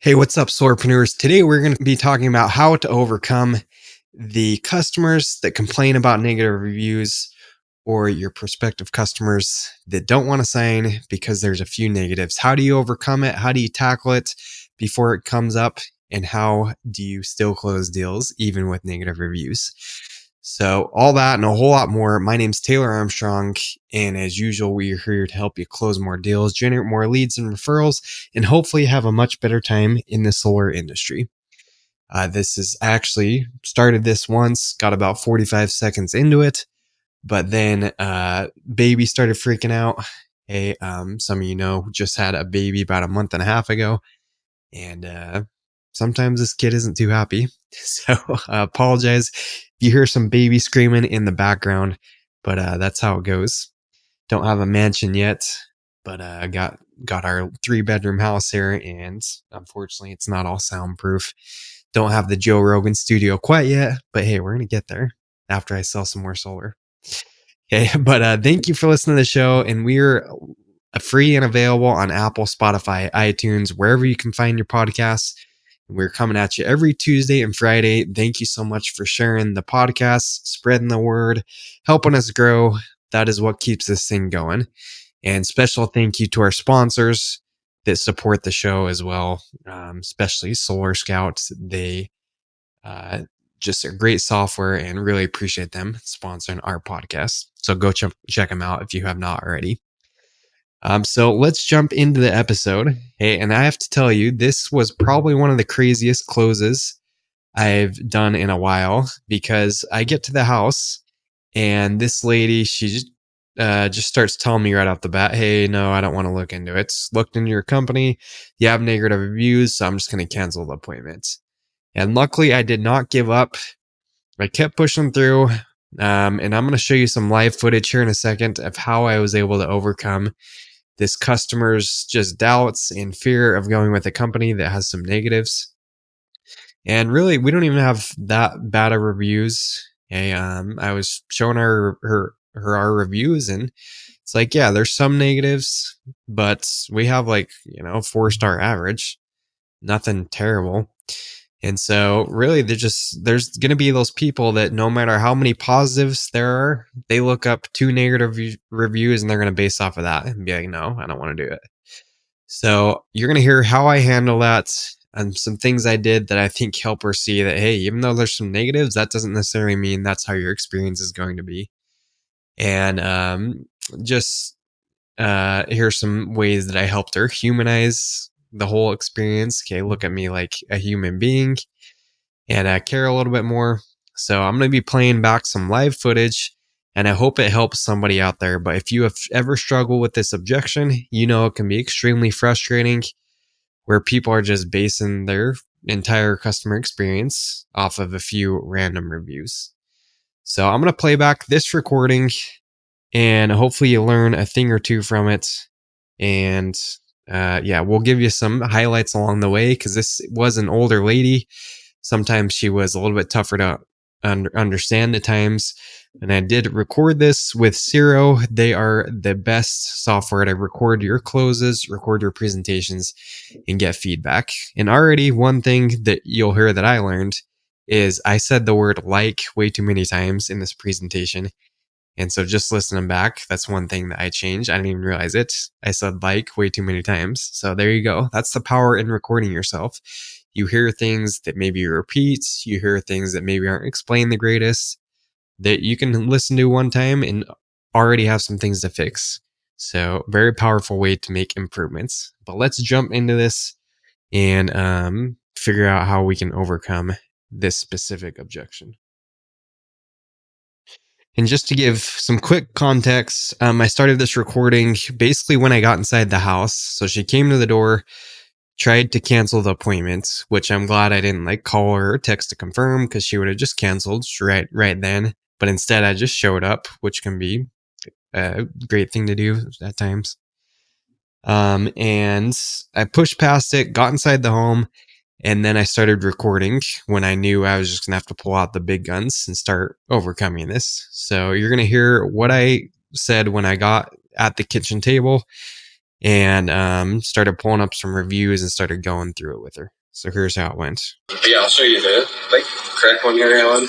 Hey, what's up, Solarpreneurs? Today we're going to be talking about how to overcome the customers that complain about negative reviews or your prospective customers that don't want to sign because there's a few negatives. How do you overcome it? How do you tackle it before it comes up? And how do you still close deals even with negative reviews? So all that and a whole lot more. My name's Taylor Armstrong. And as usual, we're here to help you close more deals, generate more leads and referrals, and hopefully have a much better time in the solar industry. This is actually started this once, got about 45 seconds into it, but then baby started freaking out. Hey, some of you know, just had a baby about a month and a half ago, and sometimes this kid isn't too happy. So I apologize if you hear some baby screaming in the background, but that's how it goes. Don't have a mansion yet, but got our 3-bedroom house here, and unfortunately it's not all soundproof. Don't have the Joe Rogan studio quite yet, but hey, we're gonna get there after I sell some more solar. Okay, but thank you for listening to the show, and we're free and available on Apple, Spotify, iTunes, wherever you can find your podcasts. We're coming at you every Tuesday and Friday. Thank you so much for sharing the podcast, spreading the word, helping us grow. That is what keeps this thing going. And special thank you to our sponsors that support the show as well, especially Solar Scout. They just are great software and really appreciate them sponsoring our podcast. So go check them out if you have not already. So let's jump into the episode. Hey, and I have to tell you, this was probably one of the craziest closes I've done in a while, because I get to the house and this lady, she just starts telling me right off the bat, hey, no, I don't want to look into it. Looked into your company. You have negative reviews, so I'm just going to cancel the appointment. And luckily, I did not give up. I kept pushing through. And I'm going to show you some live footage here in a second of how I was able to overcome this customer's just doubts and fear of going with a company that has some negatives. And really, we don't even have that bad of reviews. Okay, I was showing her our reviews, and it's like, yeah, there's some negatives, but we have 4-star average, nothing terrible. And so really, there's going to be those people that no matter how many positives there are, they look up 2 negative reviews and they're going to base off of that and be like, no, I don't want to do it. So you're going to hear how I handle that and some things I did that I think help her see that, hey, even though there's some negatives, that doesn't necessarily mean that's how your experience is going to be. And just here's some ways that I helped her humanize the whole experience. Okay, look at me like a human being and I care a little bit more. So I'm going to be playing back some live footage, and I hope it helps somebody out there. But if you have ever struggled with this objection, you know it can be extremely frustrating, where people are just basing their entire customer experience off of a few random reviews. So I'm going to play back this recording, and hopefully you learn a thing or two from it. And we'll give you some highlights along the way, because this was an older lady. Sometimes she was a little bit tougher to understand at times. And I did record this with Zero. They are the best software to record your closes, record your presentations, and get feedback. And already one thing that you'll hear that I learned is I said the word like way too many times in this presentation. And so just listening back, that's one thing that I changed. I didn't even realize it. I said like way too many times. So there you go. That's the power in recording yourself. You hear things that maybe you repeat. You hear things that maybe aren't explained the greatest, that you can listen to one time and already have some things to fix. So very powerful way to make improvements. But let's jump into this and figure out how we can overcome this specific objection. And just to give some quick context, I started this recording basically when I got inside the house. So she came to the door, tried to cancel the appointment, which I'm glad I didn't call her or text to confirm, because she would have just canceled right then. But instead, I just showed up, which can be a great thing to do at times. And I pushed past it, got inside the home, and then I started recording when I knew I was just going to have to pull out the big guns and start overcoming this. So you're going to hear what I said when I got at the kitchen table. and started pulling up some reviews and started going through it with her. So here's how it went. Yeah, I'll show you the correct one here, Alan.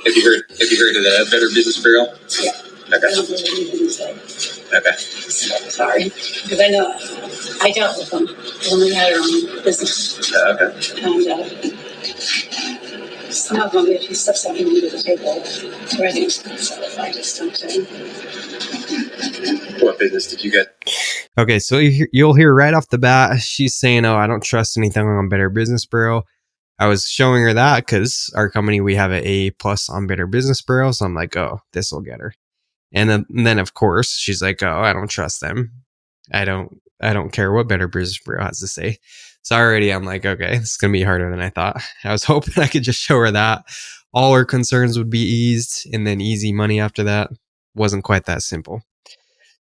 Have you heard of the Better Business Bureau? Yeah. Okay. Sorry, because I know I dealt with them when we had our own business. Okay. And some of them, if you stuff something under the table, everything's so if I just don't say. What business did you get? Okay, so you'll hear right off the bat, she's saying, "Oh, I don't trust anything on Better Business Bureau." I was showing her that because our company, we have an A+ on Better Business Bureau. So I'm like, oh, this will get her. And then of course she's like, oh, I don't trust them. I don't care what Better Business Bureau has to say. So already I'm like, okay, this is going to be harder than I thought. I was hoping I could just show her that all her concerns would be eased and then easy money after that. Wasn't quite that simple.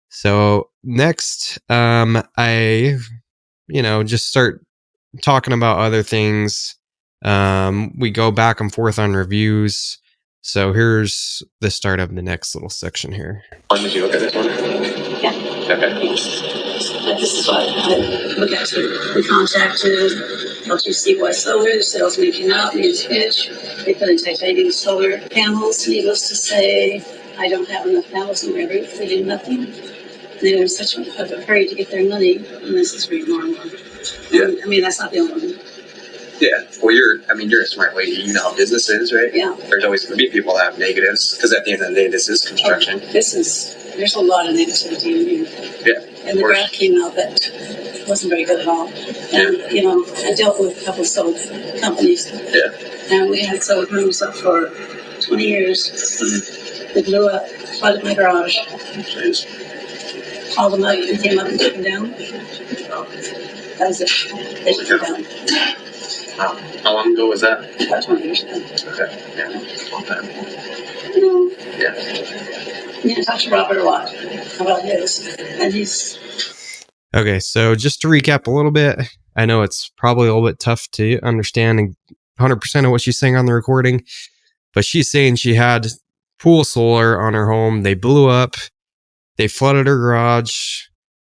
So next, I, just start talking about other things. We go back and forth on reviews. So here's the start of the next little section here. Did you look at this one? Yeah. Okay. This is what I look at too. We contacted L2CY Solar, the salesman came out, made his pitch. They put in titanium solar panels. Needless to say, I don't have enough panels on my roof. They do nothing. They were in such a hurry to get their money, and this is pretty normal. Yeah. I mean, that's not the only one. Yeah. Well, you're a smart lady. You know how business is, right? Yeah. There's always going to be people that have negatives because at the end of the day, this is construction. There's a lot of negativity in here. Yeah. And the graph came out that wasn't very good at all. And, I dealt with a couple of solar companies. Yeah. And we had solar rooms up for 20 years. Mm-hmm. They blew up, flooded my garage. Jeez. Called them out and came up and took them down. That was it. They took them down. How long ago was that? About 20 years ago. Okay. Yeah. Long time. Yeah. I talked to Robert a lot about his. And he's... Okay, so just to recap a little bit, I know it's probably a little bit tough to understand 100% of what she's saying on the recording, but she's saying she had pool solar on her home. They blew up. They flooded her garage.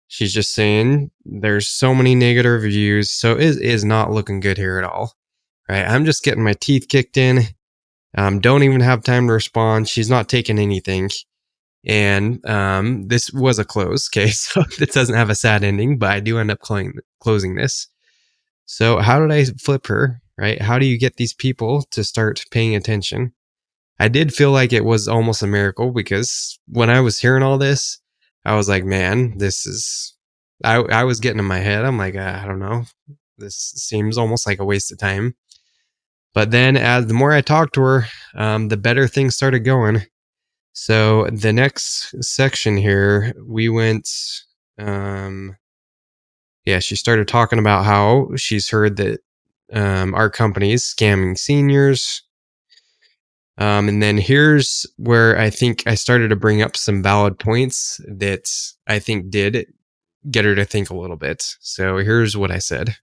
She's just saying there's so many negative reviews, so it is not looking good here at all. Right? I'm just getting my teeth kicked in. Don't even have time to respond. She's not taking anything. And this was a close case, so it doesn't have a sad ending, but I do end up closing this. So how did I flip her, right? How do you get these people to start paying attention? I did feel like it was almost a miracle because when I was hearing all this, I was like, man, this is... I was getting in my head. I'm like, I don't know. This seems almost like a waste of time. But then as the more I talked to her, the better things started going. So the next section here, we went, she started talking about how she's heard that our company is scamming seniors. And then here's where I think I started to bring up some valid points that I think did get her to think a little bit. So here's what I said.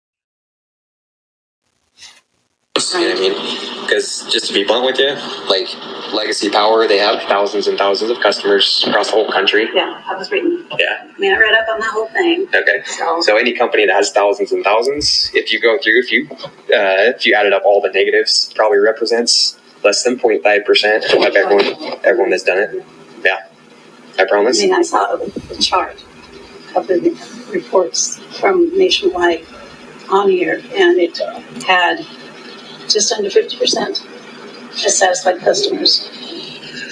You know what I mean? Because just to be blunt with you, like Legacy Power, they have thousands and thousands of customers across the whole country. Yeah, I was reading. Yeah. I mean, I read up on that whole thing. Okay. So any company that has thousands and thousands, if you go through, if you added up all the negatives, probably represents less than 0.5% of everyone that's done it. Yeah. I promise. I mean, I saw the chart of the reports from Nationwide on here, and it had just under 50% as satisfied customers.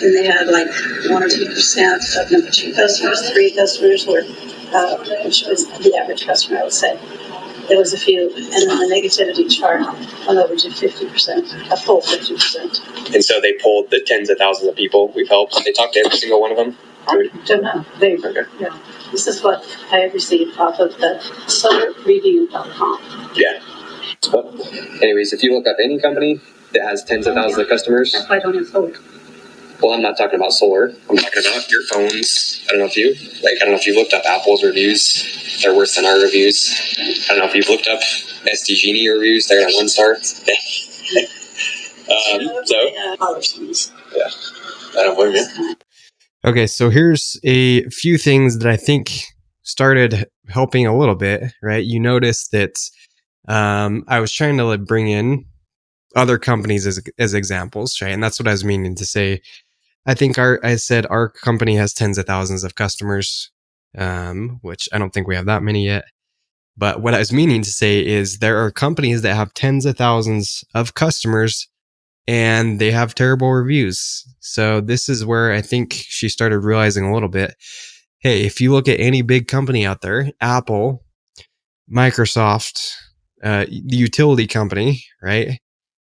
And they had like 1 or 2% of number 2 customers, 3 customers were, which was the average customer, I would say. There was a few, and then the negativity chart went over to 50%, a full 50%. And so they pulled the tens of thousands of people we've helped. They talked to every single one of them. I don't know. Yeah. This is what I have received off of the solarreview.com. Yeah. But anyways, if you look up any company that has tens of thousands of customers. That's why I don't have solar. Well, I'm not talking about solar. I'm talking about your phones. I don't know if you looked up Apple's reviews. They're worse than our reviews. I don't know if you've looked up SDGenie reviews. They're at 1 star. So. Yeah, I don't blame you. Okay, so here's a few things that I think started helping a little bit, right? You notice that I was trying to like bring in other companies as examples, right? And that's what I was meaning to say. I think I said our company has tens of thousands of customers, which I don't think we have that many yet. But what I was meaning to say is there are companies that have tens of thousands of customers and they have terrible reviews. So this is where I think she started realizing a little bit. Hey, if you look at any big company out there, Apple, Microsoft, the utility company, right?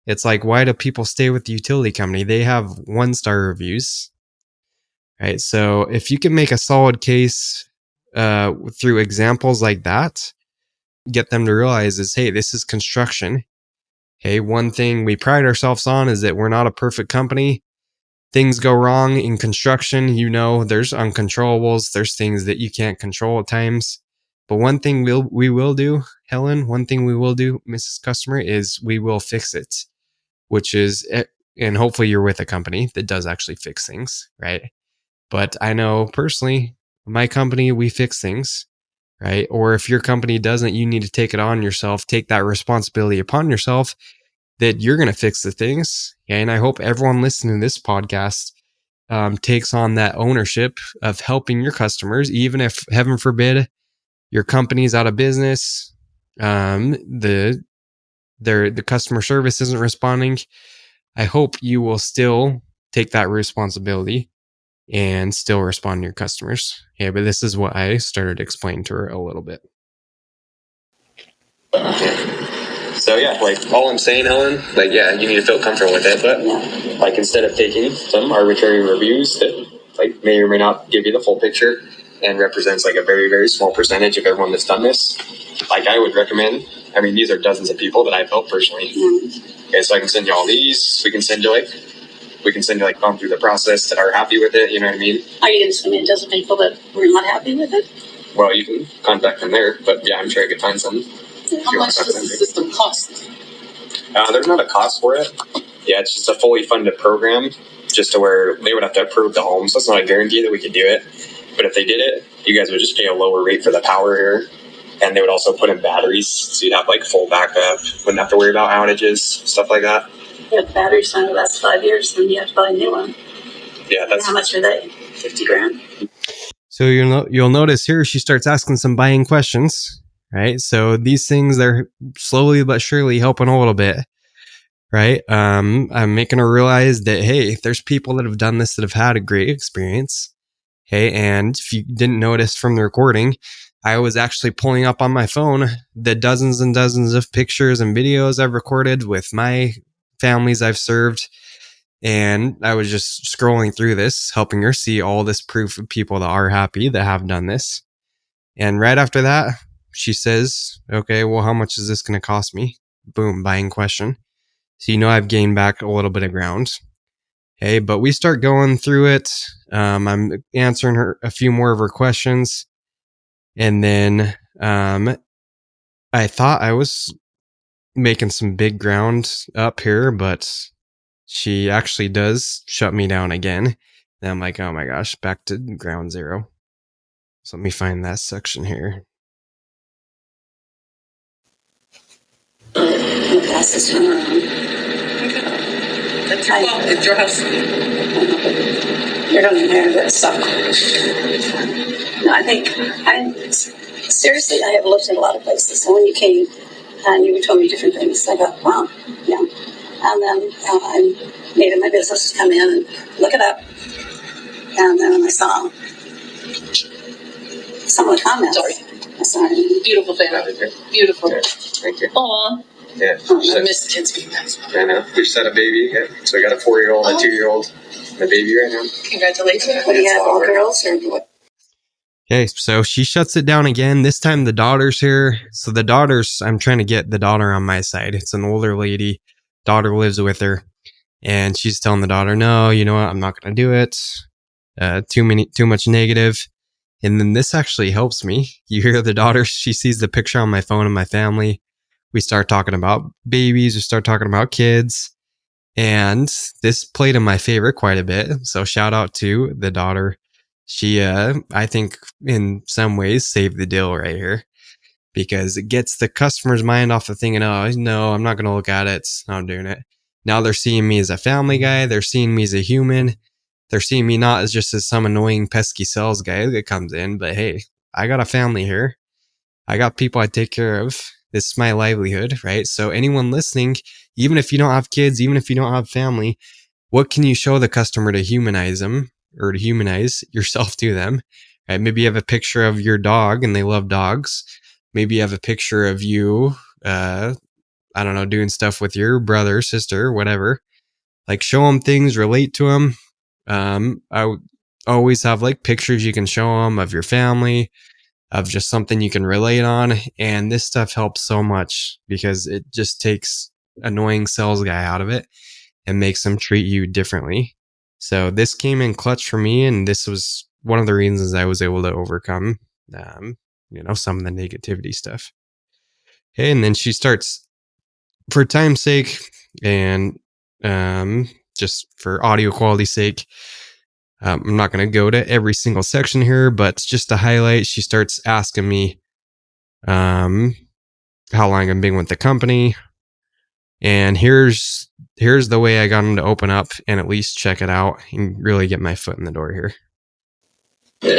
It's like, why do people stay with the utility company? They have 1-star reviews, right? So if you can make a solid case through examples like that, get them to realize is, hey, this is construction. Hey, one thing we pride ourselves on is that we're not a perfect company. Things go wrong in construction. You know, there's uncontrollables. There's things that you can't control at times. But one thing we will do, Helen, one thing we will do, Mrs. Customer, is we will fix it, which is, and hopefully you're with a company that does actually fix things, right? But I know personally, my company, we fix things, right? Or if your company doesn't, you need to take it on yourself, take that responsibility upon yourself that you're going to fix the things. And I hope everyone listening to this podcast takes on that ownership of helping your customers, even if, heaven forbid, your company's out of business, the customer service isn't responding. I hope you will still take that responsibility and still respond to your customers. Yeah, but this is what I started explaining to her a little bit. So yeah, like all I'm saying, Helen, like yeah, you need to feel comfortable with it, but like instead of taking some arbitrary reviews that like may or may not give you the full picture and represents like a very, very small percentage of everyone that's done this, like I would recommend, I mean, these are dozens of people that I've helped personally. Okay, so I can send you all these. We can send you like gone through the process that are happy with it, you know what I mean? Are you going to send me a dozen people that were not happy with it? Well, you can contact them there, but yeah, I'm sure I could find some. How much does the system cost? There's not a cost for it. Yeah, it's just a fully funded program, just to where they would have to approve the home. So it's not a guarantee that we could do it. But if they did it, you guys would just pay a lower rate for the power here. And they would also put in batteries, so you'd have like full backup. Wouldn't have to worry about outages, stuff like that. Yeah, the batteries only last 5 years, then you have to buy a new one. Yeah, that's. And how much are they? 50 grand. So you'll notice here she starts asking some buying questions, right? So these things, they're slowly but surely helping a little bit, right? I'm making her realize that, hey, there's people that have done this that have had a great experience. Okay, and if you didn't notice from the recording, I was actually pulling up on my phone the dozens and dozens of pictures and videos I've recorded with my families I've served. And I was just scrolling through this, helping her see all this proof of people that are happy that have done this. And right after that, she says, okay, well, how much is this going to cost me? Boom, buying question. So, I've gained back a little bit of ground. Okay, but we start going through it. I'm answering her a few more of her questions. And then I thought I was making some big ground up here, but she actually does shut me down again. And I'm like, oh my gosh, back to ground zero. So let me find that section here. That's your fault. It's your house. You're going to inherit that stuff. No, seriously, I have looked at a lot of places. And when you came and you told me different things, I thought, wow, yeah. And then I made it my business to come in and look it up. And then when I saw some of the comments, sorry. Beautiful family. Beautiful. Yeah, thank you. Aww. Yeah. I miss the kids being nice. I know. We just had a baby. Yeah. So we got a 4-year-old, a 2-year-old, and a baby right now. Congratulations. What do you have, all girls or what? Okay, so she shuts it down again. This time the daughter's here. So the daughter's, I'm trying to get the daughter on my side. It's an older lady. Daughter lives with her. And she's telling the daughter, no, you know what? I'm not going to do it. Too much negative. And then this actually helps me. You hear the daughter, she sees the picture on my phone of my family. We start talking about babies. We start talking about kids. And this played in my favor quite a bit. So shout out to the daughter. She, I think in some ways saved the deal right here, because it gets the customer's mind off the thinking, oh, no, I'm not going to look at it. I'm doing it. Now they're seeing me as a family guy. They're seeing me as a human. They're seeing me not as just as some annoying pesky sales guy that comes in, but hey, I got a family here. I got people I take care of. This is my livelihood, right? So anyone listening, even if you don't have kids, even if you don't have family, what can you show the customer to humanize them, or to humanize yourself to them? Right? Maybe you have a picture of your dog and they love dogs. Maybe you have a picture of you, I don't know, doing stuff with your brother, sister, whatever. Like, show them things, relate to them. I would always have like pictures you can show them of your family, of just something you can relate on. And this stuff helps so much because it just takes annoying sales guy out of it and makes them treat you differently. So this came in clutch for me, and this was one of the reasons I was able to overcome, some of the negativity stuff. Okay, and then she starts, for time's sake and just for audio quality's sake, I'm not going to go to every single section here, but just to highlight, she starts asking me how long I've been with the company. And here's the way I got them to open up and at least check it out and really get my foot in the door here. Yeah.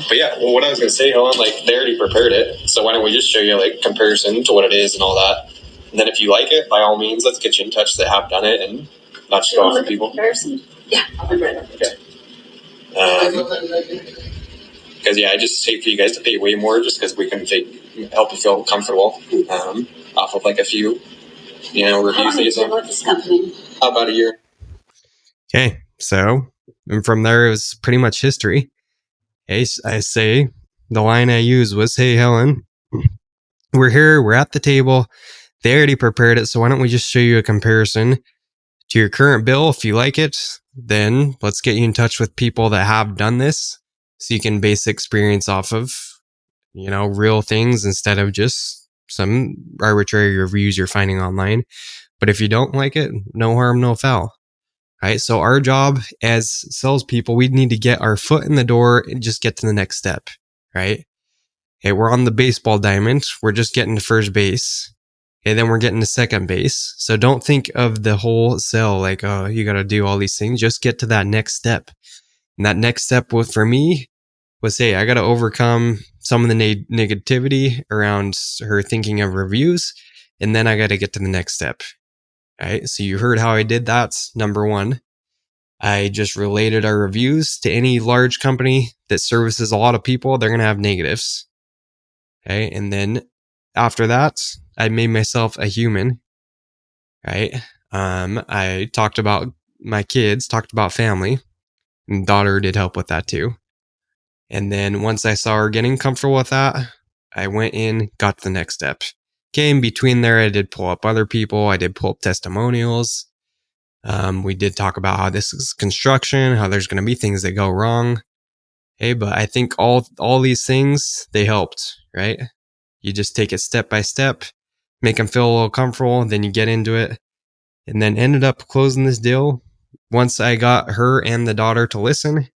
But yeah, well, what I was going to say, Helen, like, they already prepared it. So why don't we just show you like comparison to what it is and all that. And then if you like it, by all means, let's get you in touch that have done it and not just go for people. Comparison? Yeah, I'll be right up. Okay. Because I just hate for you guys to pay way more just because we can help you feel comfortable off of like a few, reviews. How long have you been with this company? About a year. Okay, so and from there it was pretty much history. Hey, I say the line I used was, "Hey, Helen, we're here. We're at the table. They already prepared it, so why don't we just show you a comparison to your current bill? If you like it, then let's get you in touch with people that have done this, so you can base experience off of, real things instead of just some arbitrary reviews you're finding online. But if you don't like it, no harm, no foul." Right. So our job as salespeople, we need to get our foot in the door and just get to the next step. Right. Okay. We're on the baseball diamond. We're just getting to first base. And then we're getting to second base. So don't think of the whole sell like, oh, you got to do all these things. Just get to that next step. And that next step for me was, hey, I got to overcome some of the negativity around her thinking of reviews. And then I got to get to the next step. All right. So you heard how I did that. Number one, I just related our reviews to any large company that services a lot of people. They're going to have negatives. Okay. And then after that, I made myself a human. Right. I talked about my kids, talked about family, and daughter did help with that too. And then once I saw her getting comfortable with that, I went in, got to the next step. Okay, in between there, I did pull up other people. I did pull up testimonials. We did talk about how this is construction, how there's going to be things that go wrong. Hey, but I think all these things, they helped, right? You just take it step by step, make them feel a little comfortable, then you get into it, and then ended up closing this deal. Once I got her and the daughter to listen,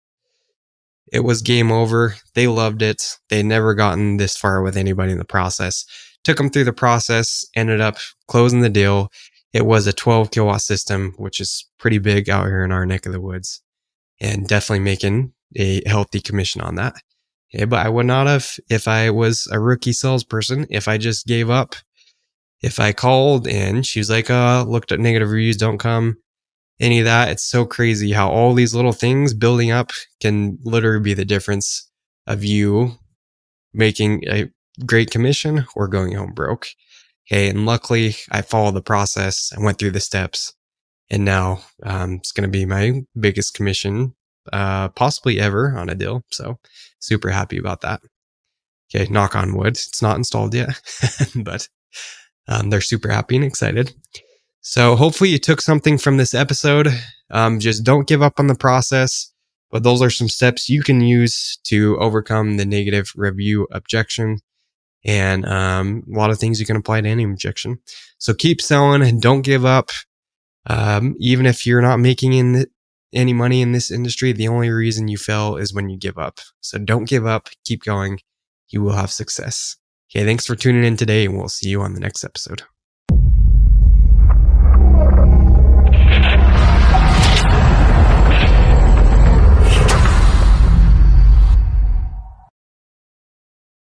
it was game over. They loved it. They never gotten this far with anybody in the process. Took them through the process, ended up closing the deal. It was a 12 kilowatt system, which is pretty big out here in our neck of the woods, and definitely making a healthy commission on that. Yeah, but I would not have if I was a rookie salesperson, if I just gave up, if I called and she was like, looked at negative reviews, don't come. Any of that. It's so crazy how all these little things building up can literally be the difference of you making a great commission or going home broke. Okay. And luckily I followed the process. I went through the steps, and now it's going to be my biggest commission possibly ever on a deal. So super happy about that. Okay. Knock on wood. It's not installed yet, but they're super happy and excited. So hopefully you took something from this episode. Just don't give up on the process, but those are some steps you can use to overcome the negative review objection. and a lot of things you can apply to any objection. So keep selling and don't give up. Even if you're not making any money in this industry, the only reason you fail is when you give up. So don't give up. Keep going. You will have success. Okay, thanks for tuning in today, and we'll see you on the next episode.